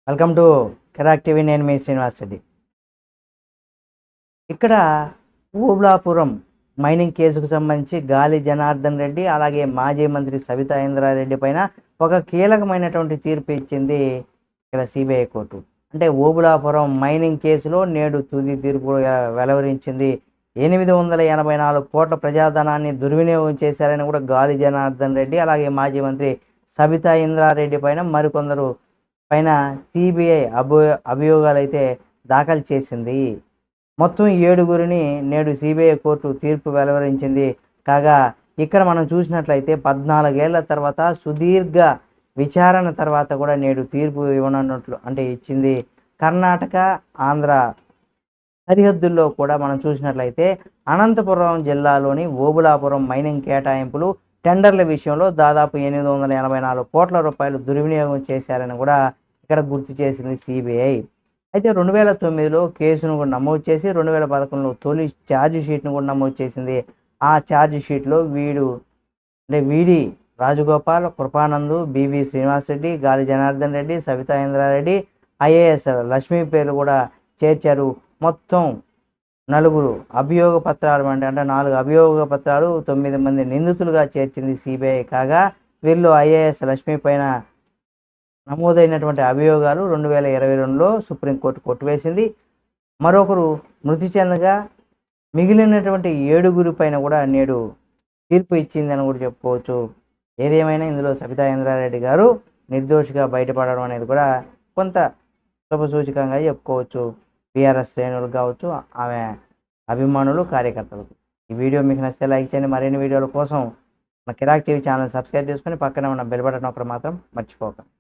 Welcome to Kirik TV. నేను మీ శ్రీనివాస్ రెడ్డి. ఇక్కడ Obulapuram mining కేసుకు సంబంధించి గాలి జనార్దన్ రెడ్డి అలాగే మాజీ మంత్రి సబితా ఇంద్రారెడ్డి పైన ఒక కీలకమైనటువంటి తీర్పు ఇచ్చింది ఇక్కడ సిబిఐ కోర్టు. అంటే ఓబుళాపురం మైనింగ్ కేసులో నేడు తుది తీర్పు వెలువరించింది. 884 కోట్ల ప్రజాధనాన్ని దుర్వినియోగం చేశారని కూడా గాలి జనార్దన్ రెడ్డి అలాగే మాజీ మంత్రి సబితా ఇంద్రారెడ్డి పైన మరికొందరు పైన సిబిఐ అభియోగాలు అయితే దాఖలు చేసింది. మొత్తం 7గురిని నేడు సిబిఐ కోర్టు తీర్పు వెలువరించింది. కాగా ఇక్కడ మనం చూసినట్లయితే 14 ఏళ్ల తర్వాత సుదీర్ఘ విచారణ తర్వాత కూడా నేడు తీర్పు ఇవ్వనున్నట్లు అంటే ఇచ్చింది. కర్ణాటక ఆంధ్ర సరిహద్దుల్లో కూడా మనం చూసినట్లయితే అనంతపురం జిల్లాలోని ఓబుళాపురం మైనింగ్ కేటాయింపులు టెండర్ల విషయంలో దాదాపు 884 కోట్ల రూపాయలు దుర్వినియోగం చేశారని కూడా ఇక్కడ గుర్తు చేసింది సిబిఐ. అయితే 2009లో కేసును కూడా నమోదు చేసి 2011లో తొలి ఛార్జ్ షీట్ను కూడా నమోదు చేసింది. ఆ ఛార్జ్ షీట్లో వీడి రాజగోపాల్, కృపానందు, బివి శ్రీనివాసరెడ్డి, గాలి జనార్దన్ రెడ్డి, సబితా ఇంద్రారెడ్డి, ఐఏఎస్ లక్ష్మీ పేర్లు కూడా చేర్చారు. మొత్తం 4 అభియోగ పత్రాలు అంటే 4 అభియోగ పత్రాలు 9 మంది నిందితులుగా చేర్చింది సిబిఐ. కాగా వీళ్ళు ఐఏఎస్ లక్ష్మీ పైన నమోదైనటువంటి అభియోగాలు 2022లో సుప్రీంకోర్టు కొట్టివేసింది. మరొకరు మృతి చెందగా మిగిలినటువంటి 7గురి పైన కూడా నేడు తీర్పు ఇచ్చిందని కూడా చెప్పుకోవచ్చు. ఏదేమైనా ఇందులో సబితా ఇంద్రారెడ్డి గారు నిర్దోషిగా బయటపడడం అనేది కూడా కొంత శుభసూచకంగా చెప్పుకోవచ్చు. బీఆర్ఎస్ శ్రేణులకు కావచ్చు, ఆమె అభిమానులు, కార్యకర్తలకు. ఈ వీడియో మీకు నచ్చితే లైక్ చేయండి. మరిన్ని వీడియోల కోసం మన కిరాక్ టీవీ ఛానల్ సబ్స్క్రైబ్ చేసుకొని పక్కనే ఉన్న బెల్ బటన్ ఒకటి మాత్రం మర్చిపోకండి.